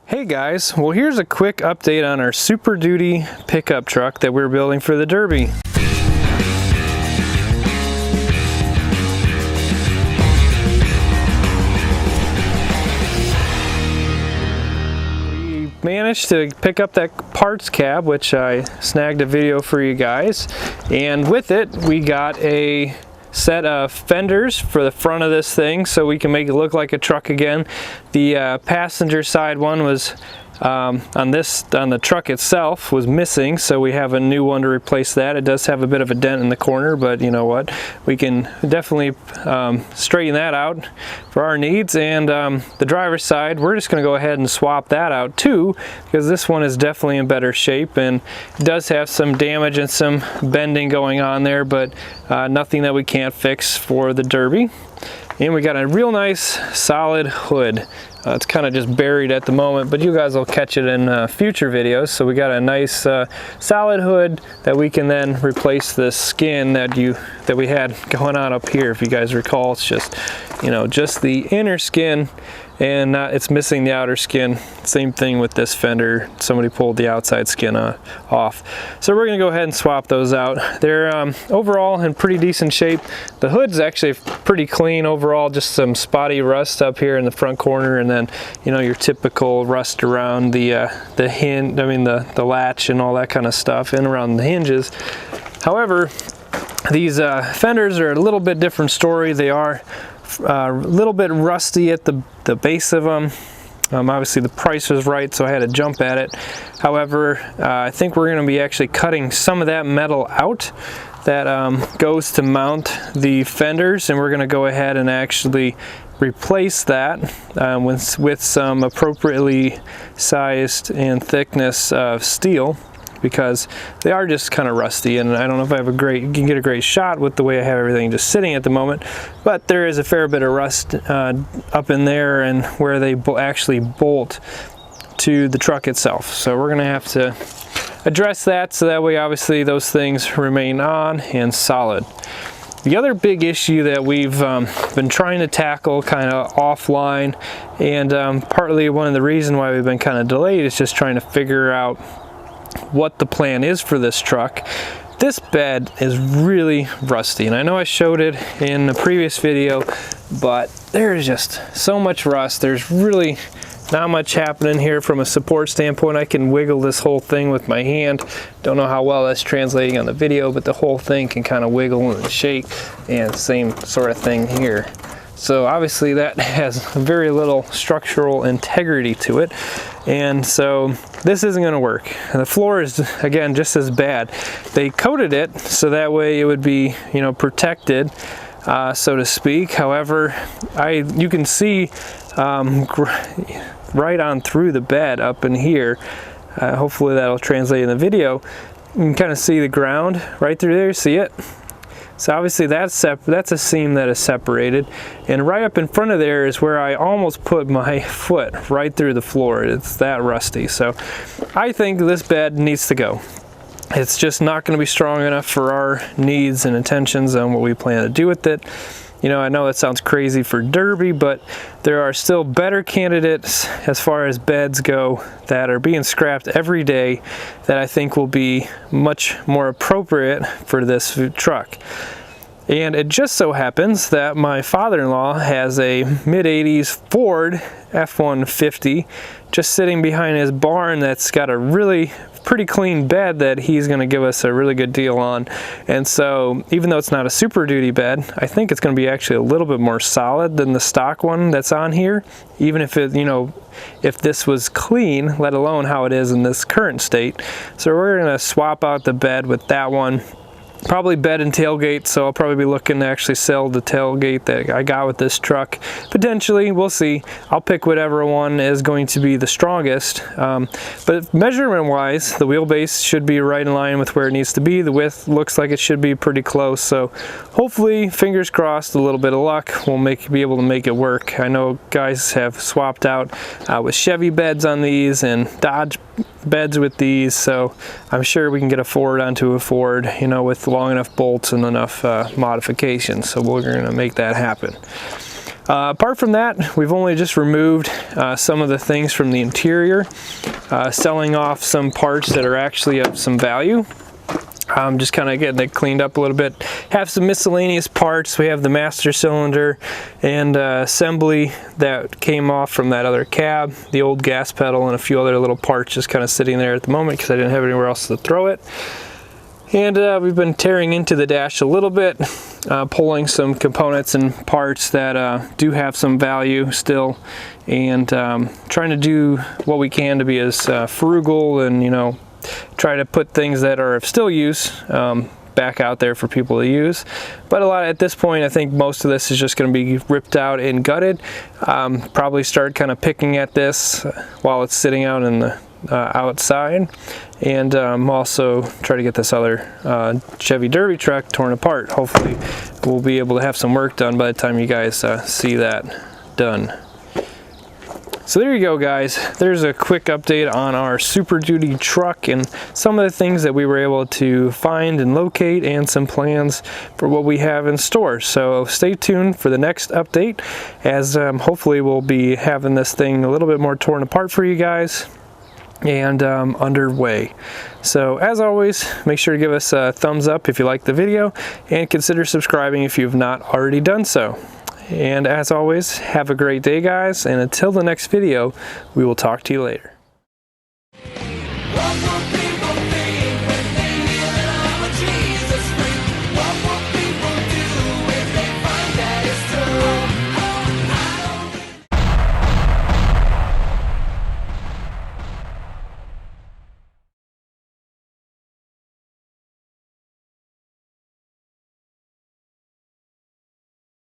Hey guys, well here's a quick update on our Super Duty pickup truck that we're building for the Derby. We managed to pick up that parts cab, which I snagged a video for you guys, and with it we got a set of fenders for the front of this thing so we can make it look like a truck again. The passenger side one was on the truck itself was missing, so we have a new one to replace that. It does have a bit of a dent in the corner, but you know what, we can definitely straighten that out for our needs. And the driver's side, we're just going to go ahead and swap that out too, because this one is definitely in better shape and it does have some damage and some bending going on there, but nothing that we can't fix for the Derby. And we got a real nice solid hood. It's kind of just buried at the moment, but you guys will catch it in future videos. So we got a nice solid hood that we can then replace the skin that we had going on up here. If you guys recall, it's just, you know, just the inner skin, and it's missing the outer skin. Same thing with this fender. Somebody pulled the outside skin off. So we're gonna go ahead and swap those out. They're overall in pretty decent shape. The hood's actually pretty clean overall, just some spotty rust up here in the front corner, and then, you know, your typical rust around the hinge, I mean the latch and all that kind of stuff, and around the hinges. However, these fenders are a little bit different story. They are a little bit rusty at the base of them. Obviously the price was right, so I had to jump at it. However, I think we're going to be actually cutting some of that metal out that goes to mount the fenders, and we're going to go ahead and actually replace that with some appropriately sized and thickness of steel, because they are just kind of rusty, and I don't know if I have can get a great shot with the way I have everything just sitting at the moment, but there is a fair bit of rust up in there and where they actually bolt to the truck itself. So we're gonna have to address that, so that way obviously those things remain on and solid. The other big issue that we've been trying to tackle kind of offline, and partly one of the reasons why we've been kind of delayed, is just trying to figure out what the plan is for this truck. This bed is really rusty, and I know I showed it in a previous video, but there's just so much rust. There's really not much happening here from a support standpoint. I can wiggle this whole thing with my hand. Don't know how well that's translating on the video, but the whole thing can kind of wiggle and shake, and same sort of thing here. So obviously that has very little structural integrity to it, and so this isn't going to work. And the floor is, again, just as bad. They coated it so that way it would be, you know, protected, so to speak. However, you can see right on through the bed up in here. Hopefully that'll translate in the video. You can kind of see the ground right through there. See it? So obviously that's a seam that is separated, and right up in front of there is where I almost put my foot right through the floor. It's that rusty. So I think this bed needs to go. It's just not going to be strong enough for our needs and intentions on what we plan to do with it. You know, I know that sounds crazy for Derby, but there are still better candidates as far as beds go that are being scrapped every day that I think will be much more appropriate for this truck. And it just so happens that my father-in-law has a mid-80s Ford F250 just sitting behind his barn that's got a really pretty clean bed that he's going to give us a really good deal on. And so even though it's not a Super Duty bed, I think it's going to be actually a little bit more solid than the stock one that's on here, even if it, you know, if this was clean, let alone how it is in this current state. So we're going to swap out the bed with that one. Probably bed and tailgate, so I'll probably be looking to actually sell the tailgate that I got with this truck. Potentially, we'll see. I'll pick whatever one is going to be the strongest. But measurement-wise, the wheelbase should be right in line with where it needs to be. The width looks like it should be pretty close, so hopefully, fingers crossed, a little bit of luck, we'll be able to make it work. I know guys have swapped out with Chevy beds on these and Dodge beds with these, so I'm sure we can get a Ford onto a Ford, you know, with long enough bolts and enough modifications. So we're going to make that happen. Apart from that, we've only just removed some of the things from the interior, selling off some parts that are actually of some value. Just kind of getting it cleaned up a little bit. Have some miscellaneous parts. We have the master cylinder and assembly that came off from that other cab, the old gas pedal, and a few other little parts just kind of sitting there at the moment because I didn't have anywhere else to throw it. And we've been tearing into the dash a little bit, pulling some components and parts that do have some value still, and trying to do what we can to be as frugal and, you know, try to put things that are of still use back out there for people to use. But at this point, I think most of this is just going to be ripped out and gutted. Probably start kind of picking at this while it's sitting out in the outside, and also try to get this other Chevy Derby truck torn apart. Hopefully we'll be able to have some work done by the time you guys see that done. So there you go, guys. There's a quick update on our Super Duty truck and some of the things that we were able to find and locate, and some plans for what we have in store. So stay tuned for the next update, as hopefully we'll be having this thing a little bit more torn apart for you guys and underway. So as always, make sure to give us a thumbs up if you like the video, and consider subscribing if you've not already done so. And as always, have a great day, guys, and until the next video, we will talk to you later.